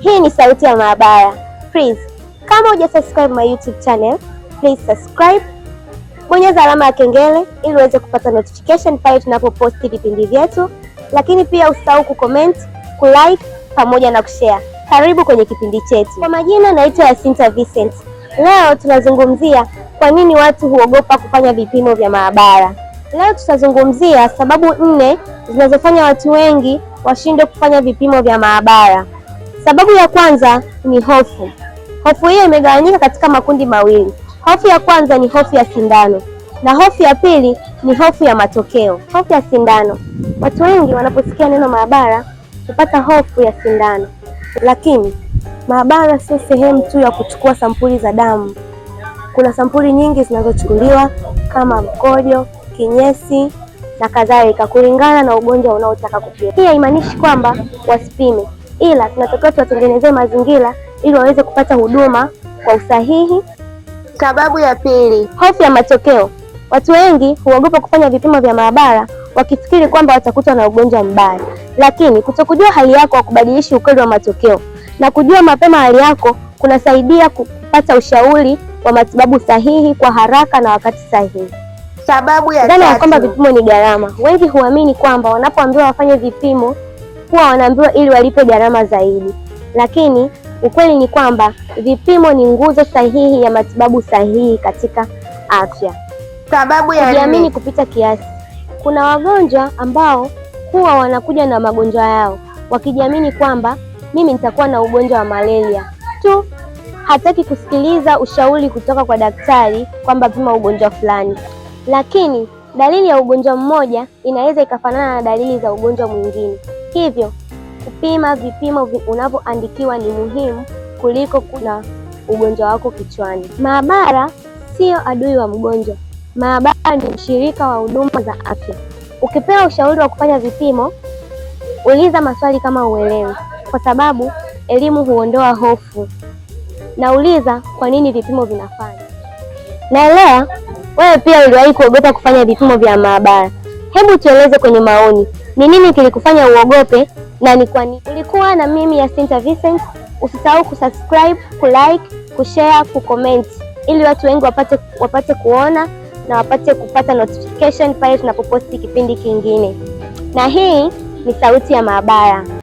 Hii ni Sauti ya Maabara. Please, kama hujasubscribe my YouTube channel, please subscribe. Bonyeza alama ya kengele ili uweze kupata notification pale tunapoposti vipindi vyetu, lakini pia usahau kucomment, kulike pamoja na kushare. Karibu kwenye kipindi chetu. Kwa majina naitwa Yasinta Vincent. Leo tunazungumzia kwa nini watu huogopa kufanya vipimo vya maabara. Leo tutazungumzia sababu 4 zinazofanya watu wengi washindwe kufanya vipimo vya maabara. Sababu ya kwanza ni hofu. Hofu hiyo imegawanyika katika makundi mawili. Hofu ya kwanza ni hofu ya sindano na hofu ya pili ni hofu ya matokeo. Hofu ya sindano. Watu wengi wanaposikia neno maabara hupata hofu ya sindano, lakini maabara sio sehemu tu ya kuchukua sampuli za damu. Kuna sampuli nyingi zinazochukuliwa kama mkojo, kinyesi na kadhalika, kulingana na ugonjwa unaotaka kupima. Hii haimaanishi kwamba wasipime, ila tunatakiwa tuwatengenezee mazingira ili waweze kupata huduma kwa usahihi. Sababu ya pili, hofu ya matokeo. Watu wengi huogopa kufanya vipimo vya maabara wakifikiri kwamba watakutwa na ugonjwa mbaya, lakini kutokujua hali yako hakubadilishi ukweli wa matokeo, na kujua mapema hali yako kunasaidia kupata ushauri wa matibabu sahihi kwa haraka na wakati sahihi. Sababu ya tatu, dhana ya kwamba vipimo ni gharama. Wengi huamini kwamba wanapoambiwa wafanye vipimo huwa wanaambiwa ili walipe gharama zaidi, lakini ukweli ni kwamba vipimo ni nguzo sahihi ya matibabu sahihi katika afya. Sababu ya kujiamini kupita kiasi. Kuna wagonjwa ambao huwa wanakuja na magonjwa yao wakijiamini kwamba mimi nitakuwa na ugonjwa wa malaria tu, hataki kusikiliza ushauri kutoka kwa daktari kwamba pima ugonjwa fulani, lakini dalili ya ugonjwa mmoja inaweza ikafanana na dalili za ugonjwa mwingine. Hivyo kupima vipimo unavyoandikiwa ni muhimu kuliko kuna ugonjwa wako kichwani. Maabara sio adui wa mgonjwa. Maabara ni mshirika wa huduma za afya. Ukipewa ushauri wa kufanya vipimo, uliza maswali kama uelewi, kwa sababu elimu huondoa hofu. Na uliza kwa nini vipimo vinafanya. Naelewa wewe pia uliwahi kuogopa kufanya vipimo vya maabara. Hebu tueleze kwenye maoni, ni nini kilikufanya uogope na ni kwa nini? Ulikuwa na mimi Yasinta Vincent. Usisahau kusubscribe, kulike, kushare, kucomment ili watu wengi wapate kuona na wapate kupata notification pale tunapoposti kipindi kingine. Na hii ni Sauti ya Maabara.